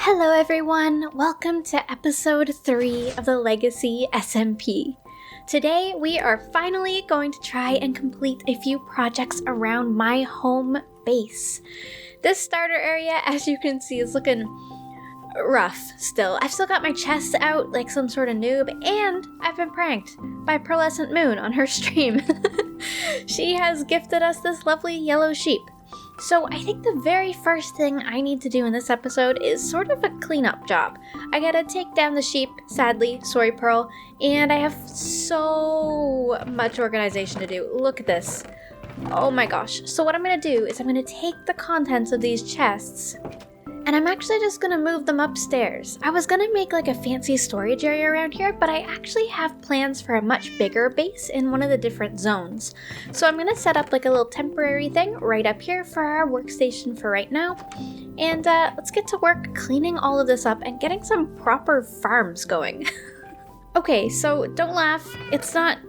Hello everyone, welcome to episode 3 of the LegacySMP. Today we are finally going to try and complete a few projects around my home base. This starter area, as you can see, is looking rough still. I've still got my chest out like some sort of noob, and I've been pranked by Pearlescent Moon on her stream. She has gifted us this lovely yellow sheep. So I think the very first thing I need to do in this episode is sort of a cleanup job. I gotta take down the sheep, sadly, sorry Pearl, and I have so much organization to do. Look at this. Oh my gosh. So what I'm gonna do is I'm gonna take the contents of these chests and I'm actually just gonna move them upstairs. I was gonna make like a fancy storage area around here, but I actually have plans for a much bigger base in one of the different zones. So I'm gonna set up like a little temporary thing right up here for our workstation for right now. And let's get to work cleaning all of this up and getting some proper farms going. Okay, so don't laugh. It's not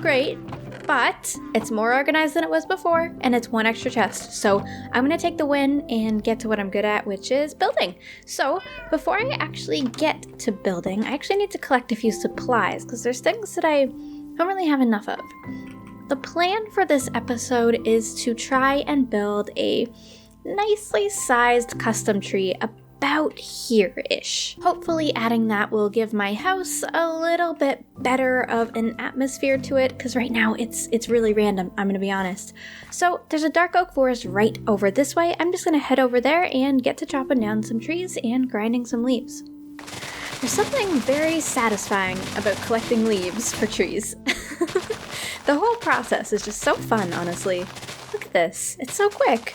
great. But it's more organized than it was before, and it's one extra chest. So I'm gonna take the win and get to what I'm good at, which is building. So before I actually get to building, I actually need to collect a few supplies because there's things that I don't really have enough of. The plan for this episode is to try and build a nicely sized custom tree about here-ish. Hopefully adding that will give my house a little bit better of an atmosphere to it, because right now it's really random, I'm gonna be honest. So there's a dark oak forest right over this way. I'm just gonna head over there and get to chopping down some trees and grinding some leaves. There's something very satisfying about collecting leaves for trees. The whole process is just so fun, honestly. Look at this, it's so quick.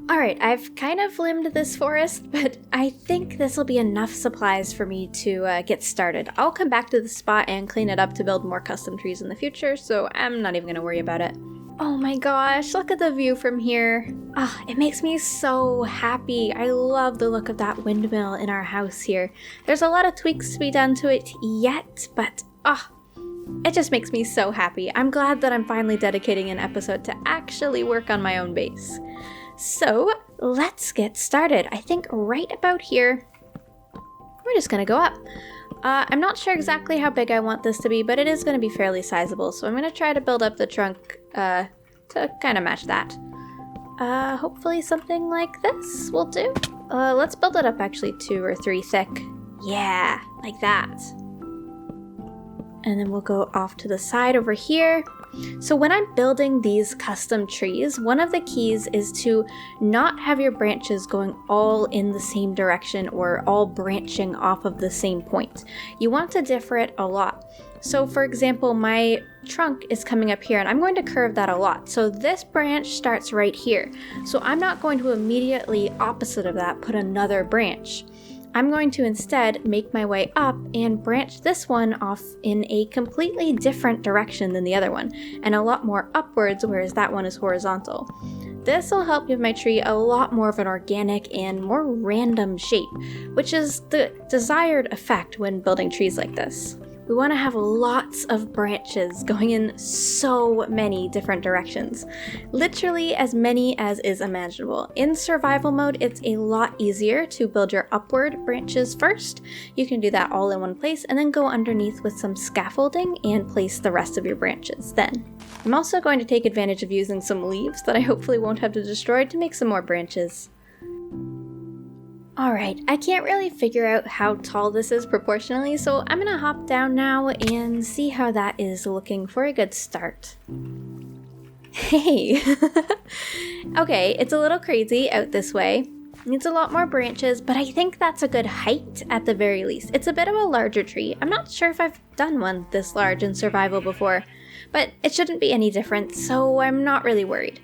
Alright, I've kind of limbed this forest, but I think this will be enough supplies for me to get started. I'll come back to the spot and clean it up to build more custom trees in the future, so I'm not even going to worry about it. Oh my gosh, look at the view from here. It makes me so happy. I love the look of that windmill in our house here. There's a lot of tweaks to be done to it yet, but it just makes me so happy. I'm glad that I'm finally dedicating an episode to actually work on my own base. So let's get started. I think right about here, we're just gonna go up. I'm not sure exactly how big I want this to be, but it is gonna be fairly sizable. So I'm gonna try to build up the trunk to kind of match that. Hopefully something like this will do. Let's build it up actually 2 or 3 thick. Yeah, like that. And then we'll go off to the side over here. So when I'm building these custom trees, one of the keys is to not have your branches going all in the same direction or all branching off of the same point. You want to differ it a lot. So for example, my trunk is coming up here and I'm going to curve that a lot. So this branch starts right here. So I'm not going to immediately opposite of that put another branch. I'm going to instead make my way up and branch this one off in a completely different direction than the other one, and a lot more upwards, whereas that one is horizontal. This will help give my tree a lot more of an organic and more random shape, which is the desired effect when building trees like this. We want to have lots of branches going in so many different directions. Literally as many as is imaginable. In survival mode, it's a lot easier to build your upward branches first. You can do that all in one place and then go underneath with some scaffolding and place the rest of your branches then. I'm also going to take advantage of using some leaves that I hopefully won't have to destroy to make some more branches. Alright, I can't really figure out how tall this is proportionally, so I'm gonna hop down now and see how that is looking for a good start. Hey! Okay, it's a little crazy out this way. Needs a lot more branches, but I think that's a good height at the very least. It's a bit of a larger tree. I'm not sure if I've done one this large in survival before, but it shouldn't be any different, so I'm not really worried.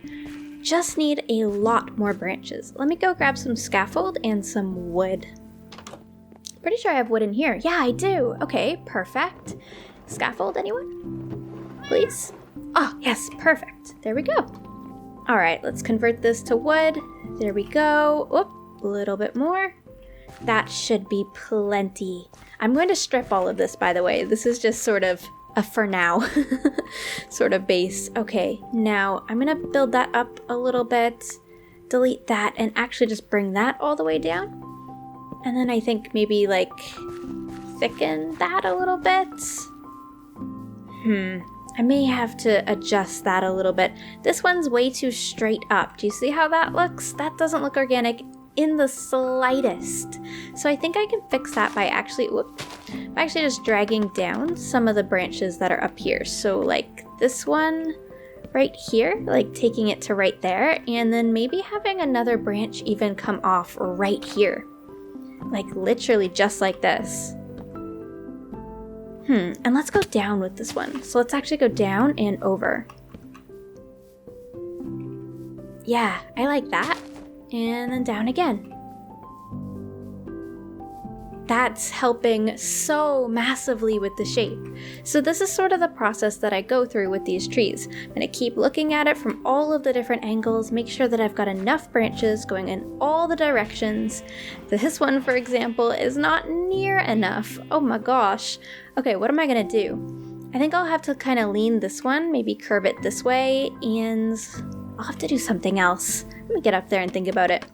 Just need a lot more branches. Let me go grab some scaffold and some wood. Pretty sure I have wood in here. Yeah, I do. Okay, perfect. Scaffold, anyone? Please? Oh, yes, perfect. There we go. All right, let's convert this to wood. There we go. Whoop, a little bit more. That should be plenty. I'm going to strip all of this, by the way. This is just sort of a for now sort of base. Okay, now I'm gonna build that up a little bit. delete that and actually just bring that all the way down. And then I think maybe like thicken that a little bit. I may have to adjust that a little bit. This one's way too straight up. Do you see how that looks? That doesn't look organic in the slightest. So I think I can fix that by actually just dragging down some of the branches that are up here. So like this one right here, like taking it to right there, and then maybe having another branch even come off right here. Like literally just like this. And let's go down with this one. So let's actually go down and over. Yeah, I like that. And then down again. That's helping so massively with the shape. So this is sort of the process that I go through with these trees. I'm going to keep looking at it from all of the different angles, make sure that I've got enough branches going in all the directions. This one, for example, is not near enough. Oh my gosh. Okay, what am I going to do? I think I'll have to kind of lean this one, maybe curve it this way, and I'll have to do something else. Let me get up there and think about it.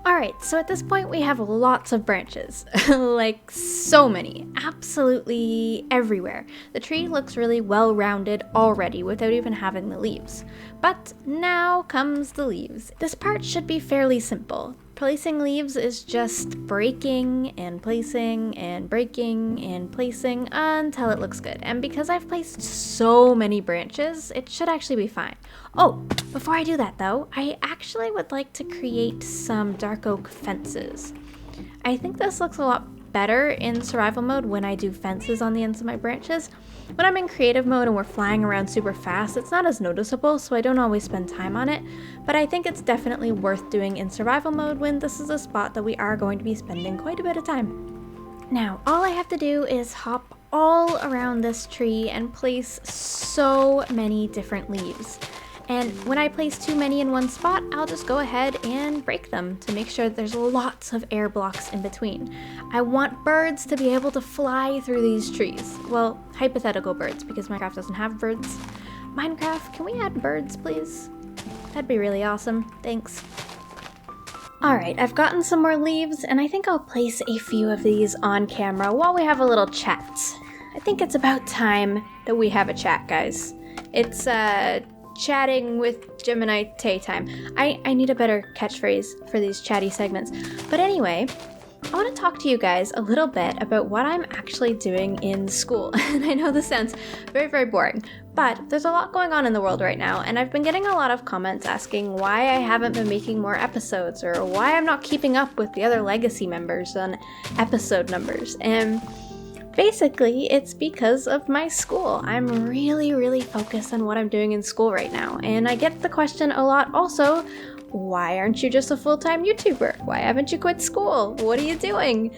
Alright, so at this point we have lots of branches, like so many, absolutely everywhere. The tree looks really well-rounded already without even having the leaves. But now comes the leaves. This part should be fairly simple. Placing leaves is just breaking and placing and breaking and placing until it looks good. And because I've placed so many branches, it should actually be fine. Oh, before I do that though, I actually would like to create some dark oak fences. I think this looks a lot better in survival mode when I do fences on the ends of my branches. When I'm in creative mode and we're flying around super fast, it's not as noticeable, so I don't always spend time on it, but I think it's definitely worth doing in survival mode when this is a spot that we are going to be spending quite a bit of time. Now, all I have to do is hop all around this tree and place so many different leaves. And when I place too many in one spot, I'll just go ahead and break them to make sure that there's lots of air blocks in between. I want birds to be able to fly through these trees. Well, hypothetical birds, because Minecraft doesn't have birds. Minecraft, can we add birds, please? That'd be really awesome. Thanks. Alright, I've gotten some more leaves, and I think I'll place a few of these on camera while we have a little chat. I think it's about time that we have a chat, guys. It's, chatting with GeminiTay time. I need a better catchphrase for these chatty segments. But anyway, I want to talk to you guys a little bit about what I'm actually doing in school. And I know this sounds very, very boring, but there's a lot going on in the world right now, and I've been getting a lot of comments asking why I haven't been making more episodes, or why I'm not keeping up with the other Legacy members on episode numbers. And basically, it's because of my school. I'm really, really focused on what I'm doing in school right now. And I get the question a lot also, why aren't you just a full-time YouTuber? Why haven't you quit school? What are you doing?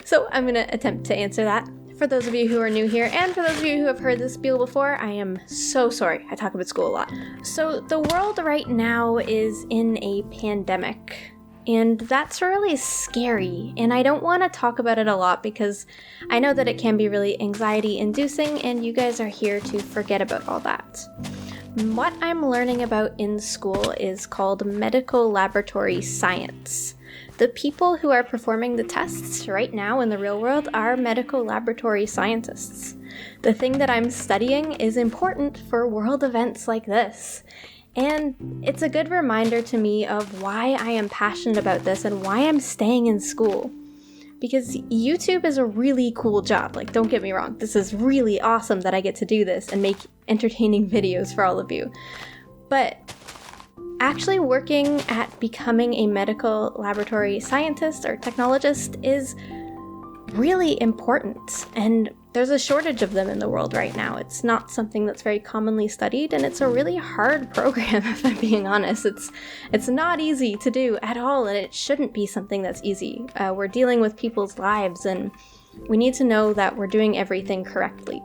So I'm going to attempt to answer that. For those of you who are new here, and for those of you who have heard this spiel before, I am so sorry. I talk about school a lot. So the world right now is in a pandemic. And that's really scary, and I don't want to talk about it a lot because I know that it can be really anxiety-inducing, and you guys are here to forget about all that. What I'm learning about in school is called medical laboratory science. The people who are performing the tests right now in the real world are medical laboratory scientists. The thing that I'm studying is important for world events like this. And it's a good reminder to me of why I am passionate about this and why I'm staying in school. Because YouTube is a really cool job, like don't get me wrong, this is really awesome that I get to do this and make entertaining videos for all of you. But actually working at becoming a medical laboratory scientist or technologist is really important, and there's a shortage of them in the world right now. It's not something that's very commonly studied, and it's a really hard program, if I'm being honest. It's not easy to do at all, and it shouldn't be something that's easy. We're dealing with people's lives, and we need to know that we're doing everything correctly.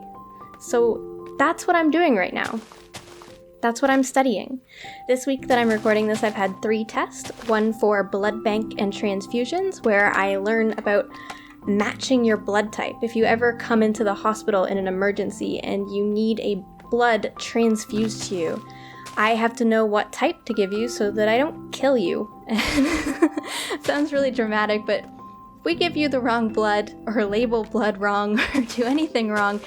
So that's what I'm doing right now. That's what I'm studying. This week that I'm recording this, I've had 3 tests, one for blood bank and transfusions, where I learn about matching your blood type. If you ever come into the hospital in an emergency and you need a blood transfused to you, I have to know what type to give you so that I don't kill you. Sounds really dramatic, but if we give you the wrong blood or label blood wrong or do anything wrong,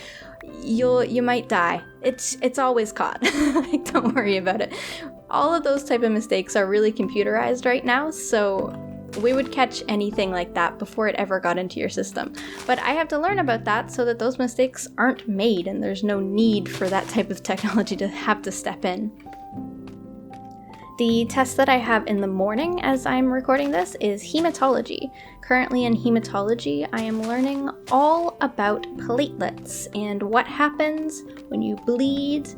you might die. It's always caught. Don't worry about it. All of those type of mistakes are really computerized right now, so we would catch anything like that before it ever got into your system. But I have to learn about that so that those mistakes aren't made and there's no need for that type of technology to have to step in. The test that I have in the morning as I'm recording this is Hematology. Currently in Hematology, I am learning all about platelets and what happens when you bleed,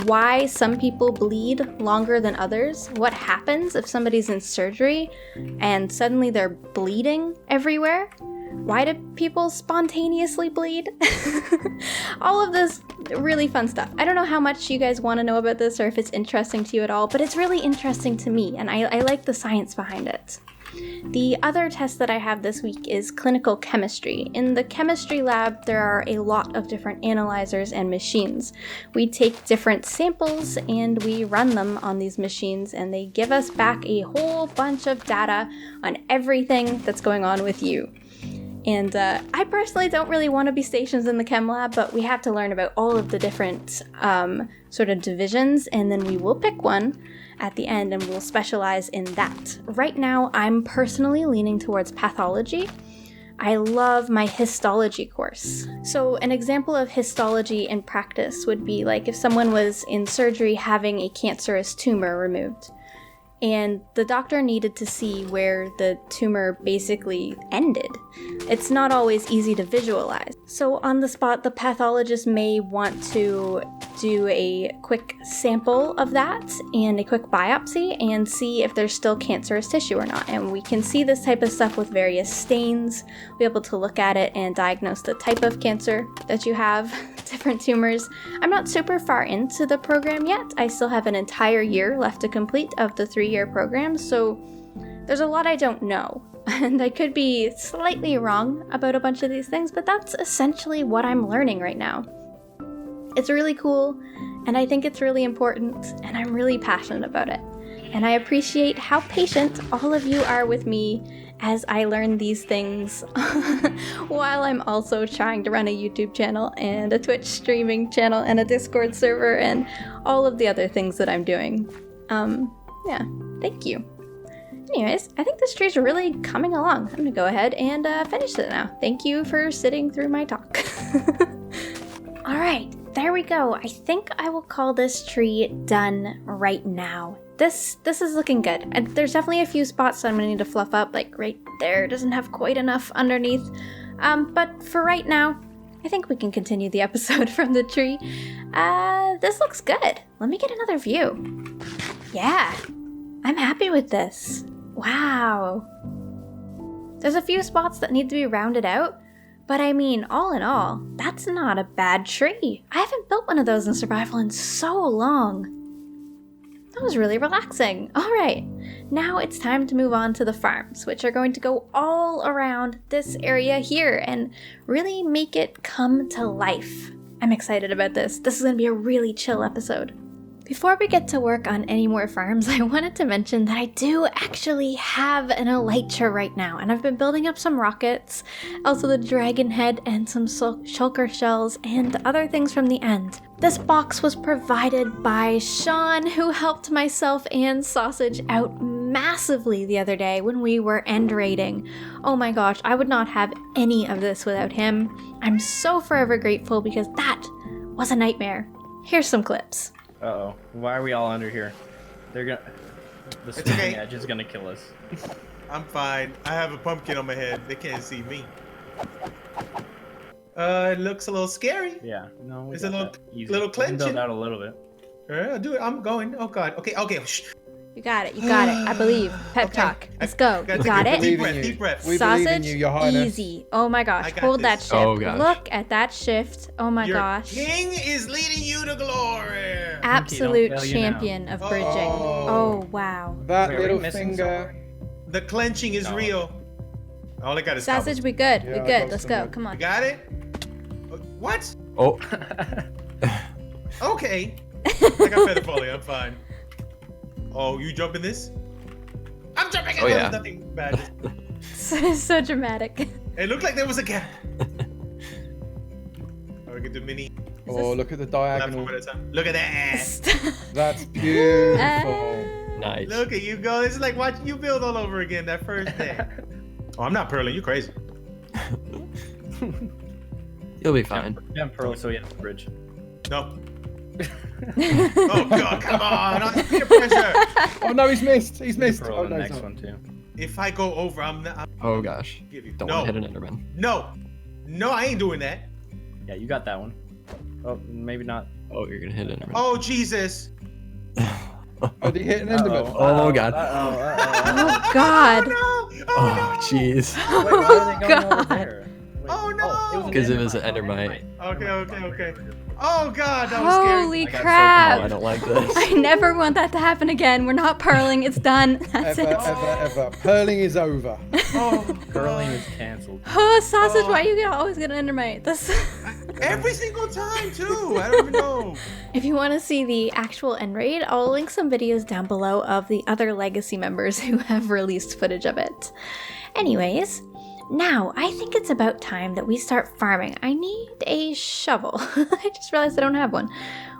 why some people bleed longer than others, what happens if somebody's in surgery and suddenly they're bleeding everywhere. Why do people spontaneously bleed? All of this really fun stuff. I don't know how much you guys want to know about this or if it's interesting to you at all, but it's really interesting to me, and I like the science behind it. The other test that I have this week is clinical chemistry. In the chemistry lab, there are a lot of different analyzers and machines. We take different samples and we run them on these machines, and they give us back a whole bunch of data on everything that's going on with you. And I personally don't really want to be stationed in the chem lab, but we have to learn about all of the different sort of divisions, and then we will pick one at the end and we'll specialize in that. Right now, I'm personally leaning towards pathology. I love my histology course. So an example of histology in practice would be like if someone was in surgery having a cancerous tumor removed, and the doctor needed to see where the tumor basically ended. It's not always easy to visualize. So on the spot, the pathologist may want to do a quick sample of that and a quick biopsy and see if there's still cancerous tissue or not. And we can see this type of stuff with various stains. We'll be able to look at it and diagnose the type of cancer that you have, different tumors. I'm not super far into the program yet. I still have an entire year left to complete of the 3-year program, so there's a lot I don't know. And I could be slightly wrong about a bunch of these things, but that's essentially what I'm learning right now. It's really cool, and I think it's really important, and I'm really passionate about it. And I appreciate how patient all of you are with me as I learn these things while I'm also trying to run a YouTube channel and a Twitch streaming channel and a Discord server and all of the other things that I'm doing. Yeah, thank you. Anyways, I think this tree's really coming along. I'm gonna go ahead and finish it now. Thank you for sitting through my talk. Alright, there we go. I think I will call this tree done right now. This is looking good. And there's definitely a few spots that I'm gonna need to fluff up, like right there doesn't have quite enough underneath. But for right now, I think we can continue the episode from the tree. This looks good. Let me get another view. Yeah, I'm happy with this. Wow. There's a few spots that need to be rounded out, but I mean, all in all, that's not a bad tree. I haven't built one of those in survival in so long. That was really relaxing. All right, now it's time to move on to the farms, which are going to go all around this area here and really make it come to life. I'm excited about this. This is going to be a really chill episode. Before we get to work on any more farms, I wanted to mention that I do actually have an elytra right now, and I've been building up some rockets, also the dragon head and some shulker shells and other things from the end. This box was provided by Sean, who helped myself and Sausage out massively the other day when we were end raiding. Oh my gosh, I would not have any of this without him. I'm so forever grateful because that was a nightmare. Here's some clips. Uh-oh. Why are we all under here? They're gonna... The swinging edge is gonna kill us. I'm fine. I have a pumpkin on my head. They can't see me. It looks a little scary. Yeah. No, it's a little clenching. Build out a little bit. I'll do it. I'm going. Oh God. Okay. Shh. You got it. I believe. Pep talk. Let's go. You got it. Deep breath. We Sausage, believe in you, Your Highness. easy. Oh my gosh. Hold that shift. Oh, gosh. Look at that shift. Oh my Your gosh. king is leading you to glory. Absolute champion of bridging. Oh wow. That little finger. The clenching is real. All I got is Sausage, cobble. we good. Yeah, we good. Let's go. Come on. You got it? What? Oh. Okay. I got feather falling. I'm fine. Oh, you jump in this? I'm jumping in. Oh, yeah. Nothing bad. So dramatic. It looked like there was a gap. Oh, we can do mini. Oh, look at the Platform diagonal. at a time. Look at that. That's beautiful. Nice. Look at you go. This is like watching you build all over again that first day. Oh, I'm not pearling. You crazy. You'll be fine. Yeah, Pearl, so yeah, bridge. No. Oh God! Come on! On peer pressure. Oh no, he's missed. He's missed. Pearl Oh on the no, next he's not. one too. If I go over, I'm not. Oh gosh. Give you. Don't No. want to hit an Enderman. No, I ain't doing that. Yeah, you got that one. Oh, maybe not. Oh, you're gonna hit an Enderman. Oh Jesus! Oh, did he hit an Enderman? Oh, God. Oh God. Oh no! Oh jeez. Wait, why are they going over God. there? Wait, Oh, no. Because it was an Endermite. Okay. Oh God, that was scary. Holy Oh, I crap. don't like this. I never want that to happen again. We're not pearling. It's done. That's Ever, it. ever. Pearling is over. Oh, Curling God. is canceled. Oh, sausage, Oh. why you always get an endermite? This. Every single time too. I don't even know. If you want to see the actual end raid, I'll link some videos down below of the other Legacy members who have released footage of it. Anyways, now I think it's about time that we start farming. I need a shovel. I just realized I don't have one.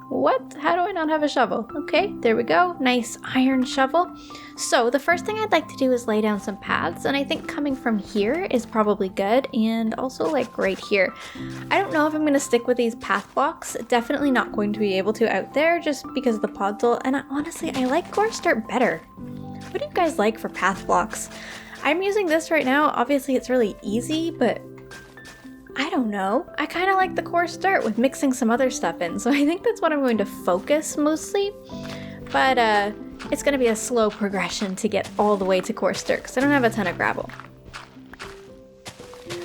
What? How do I not have a shovel? Okay, there we go. Nice iron shovel. So the first thing I'd like to do is lay down some paths, and I think coming from here is probably good, and also like right here. I don't know if I'm going to stick with these path blocks. Definitely not going to be able to out there just because of the podzol, and honestly, I like coarse dirt better. What do you guys like for path blocks? I'm using this right now. Obviously, it's really easy, but I don't know. I kind of like the coarse dirt with mixing some other stuff in, so I think that's what I'm going to focus mostly. But it's going to be a slow progression to get all the way to coarse dirt because I don't have a ton of gravel.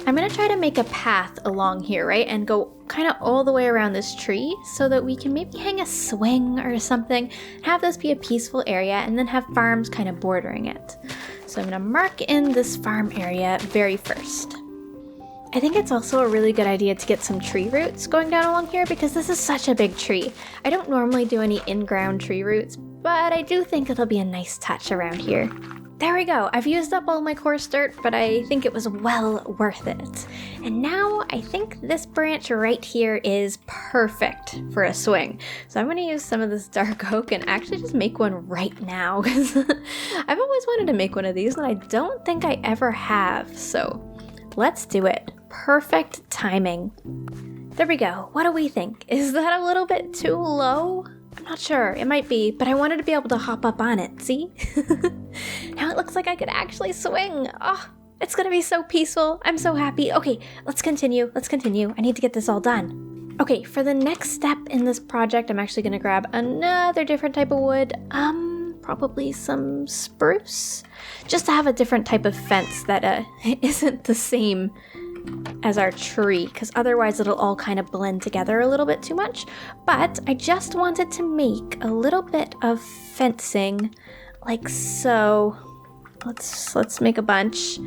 I'm going to try to make a path along here, right? And go kind of all the way around this tree so that we can maybe hang a swing or something, have this be a peaceful area, and then have farms kind of bordering it. So I'm going to mark in this farm area very first. I think it's also a really good idea to get some tree roots going down along here because this is such a big tree. I don't normally do any in-ground tree roots, but I do think it'll be a nice touch around here. There we go. I've used up all my coarse dirt, but I think it was well worth it. And now I think this branch right here is perfect for a swing. So I'm going to use some of this dark oak and actually just make one right now because I've always wanted to make one of these and I don't think I ever have. So let's do it. Perfect timing. There we go. What do we think? Is that a little bit too low? I'm not sure. It might be, but I wanted to be able to hop up on it. See? Now it looks like I could actually swing. Oh, it's gonna be so peaceful. I'm so happy. Okay, let's continue. I need to get this all done. Okay, for the next step in this project, I'm actually gonna grab another different type of wood. Probably some spruce. Just to have a different type of fence that isn't the same as our tree, because otherwise it'll all kind of blend together a little bit too much. But I just wanted to make a little bit of fencing like so. Let's make a bunch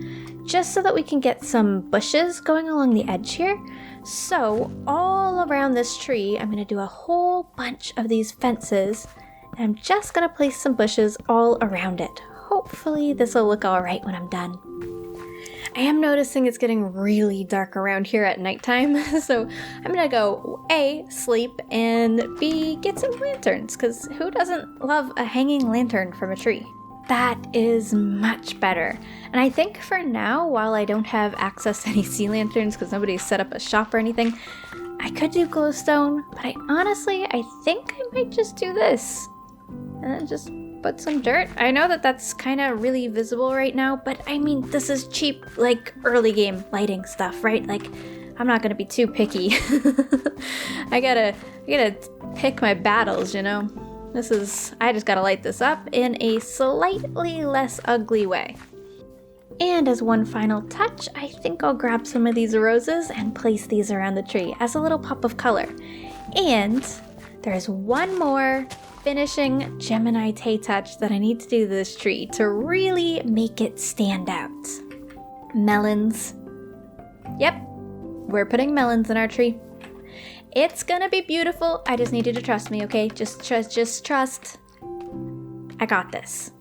just so that we can get some bushes going along the edge here. So all around this tree I'm going to do a whole bunch of these fences and I'm just going to place some bushes all around it. Hopefully this will look all right when I'm done. I am noticing it's getting really dark around here at nighttime, so I'm gonna go A, sleep, and B, get some lanterns, because who doesn't love a hanging lantern from a tree? That is much better. And I think for now, while I don't have access to any sea lanterns, because nobody's set up a shop or anything, I could do glowstone, but I think I might just do this. And then just put some dirt. I know that that's kind of really visible right now, but I mean, this is cheap, like, early game lighting stuff, right? Like, I'm not gonna be too picky. I gotta pick my battles, you know? I just gotta light this up in a slightly less ugly way. And as one final touch, I think I'll grab some of these roses and place these around the tree as a little pop of color. And there's one more finishing GeminiTay touch that I need to do to this tree to really make it stand out. Melons. Yep, we're putting melons in our tree. It's gonna be beautiful. I just need you to trust me, okay? Just trust. I got this.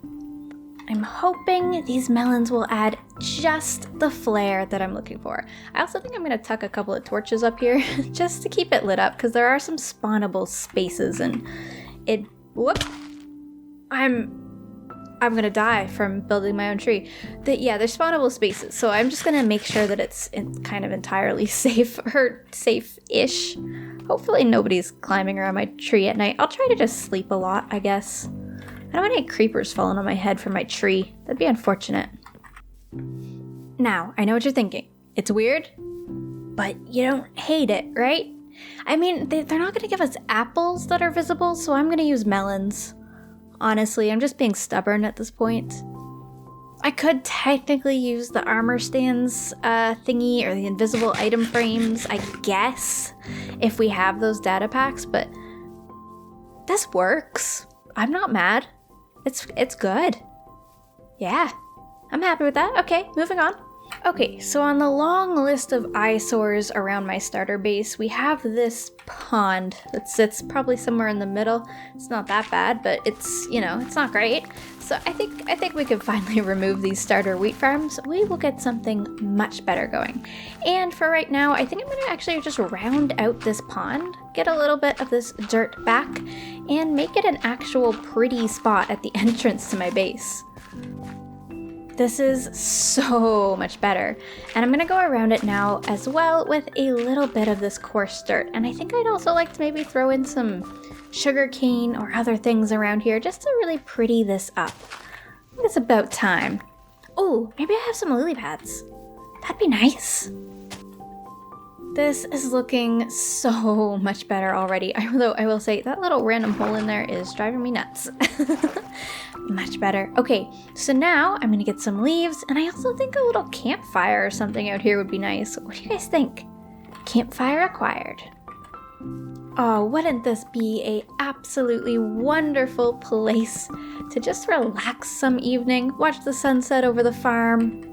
I'm hoping these melons will add just the flair that I'm looking for. I also think I'm going to tuck a couple of torches up here just to keep it lit up because there are some spawnable spaces and whoop. I'm going to die from building my own tree. There's spawnable spaces, so I'm just going to make sure that it's kind of entirely safe or safe-ish. Hopefully nobody's climbing around my tree at night. I'll try to just sleep a lot, I guess. I don't want any creepers falling on my head from my tree. That'd be unfortunate. Now, I know what you're thinking. It's weird, but you don't hate it, right? I mean, they're not going to give us apples that are visible, so I'm going to use melons. Honestly, I'm just being stubborn at this point. I could technically use the armor stands thingy or the invisible item frames, I guess, if we have those data packs, but this works. I'm not mad. It's good. Yeah, I'm happy with that. Okay, moving on. Okay, so on the long list of eyesores around my starter base, we have this pond that sits probably somewhere in the middle. It's not that bad, but it's not great. So I think we could finally remove these starter wheat farms. We will get something much better going. And for right now, I think I'm going to actually just round out this pond, get a little bit of this dirt back, and make it an actual pretty spot at the entrance to my base. This is so much better. And I'm going to go around it now as well with a little bit of this coarse dirt. And I think I'd also like to maybe throw in some sugar cane or other things around here just to really pretty this up. I think it's about time. Oh, maybe I have some lily pads. That'd be nice. This is looking so much better already. Although I will say that little random hole in there is driving me nuts. Much better. Okay, so now I'm gonna get some leaves, and I also think a little campfire or something out here would be nice. What do you guys think? Campfire acquired. Oh, wouldn't this be a absolutely wonderful place to just relax some evening, watch the sunset over the farm.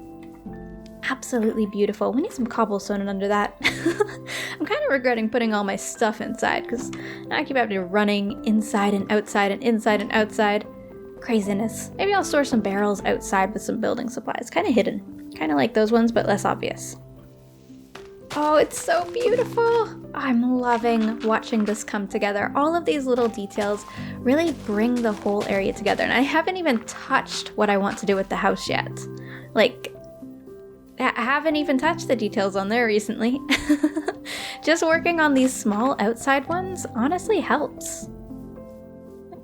Absolutely beautiful. We need some cobblestone under that. I'm kind of regretting putting all my stuff inside because now I keep having to running inside and outside and inside and outside. Craziness. Maybe I'll store some barrels outside with some building supplies. Kind of hidden. Kind of like those ones, but less obvious. Oh, it's so beautiful. I'm loving watching this come together. All of these little details really bring the whole area together. And I haven't even touched what I want to do with the house yet. Like, I haven't even touched the details on there recently. Just working on these small outside ones honestly helps.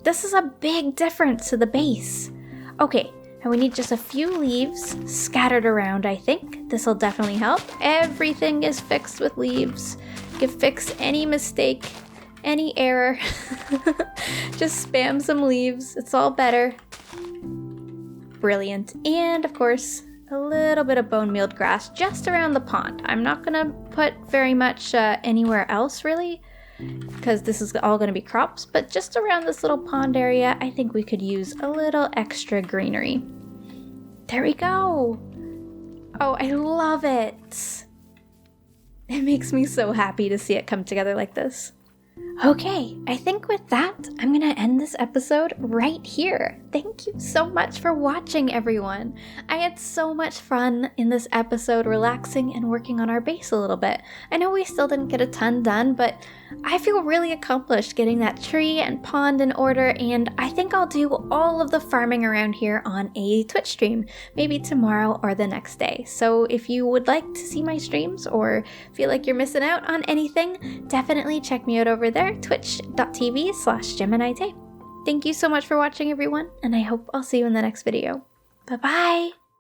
This is a big difference to the base. Okay, and we need just a few leaves scattered around, I think. This'll definitely help. Everything is fixed with leaves. You can fix any mistake, any error. Just spam some leaves. It's all better. Brilliant. And of course, a little bit of bone mealed grass just around the pond. I'm not gonna put very much anywhere else really, because this is all going to be crops, but just around this little pond area, I think we could use a little extra greenery. There we go. Oh, I love it. It makes me so happy to see it come together like this. Okay, I think with that, I'm gonna end this episode right here. Thank you so much for watching, everyone. I had so much fun in this episode, relaxing and working on our base a little bit. I know we still didn't get a ton done, but I feel really accomplished getting that tree and pond in order, and I think I'll do all of the farming around here on a Twitch stream, maybe tomorrow or the next day. So if you would like to see my streams or feel like you're missing out on anything, definitely check me out over there, twitch.tv/GeminiTay. Thank you so much for watching, everyone, and I hope I'll see you in the next video. Bye-bye!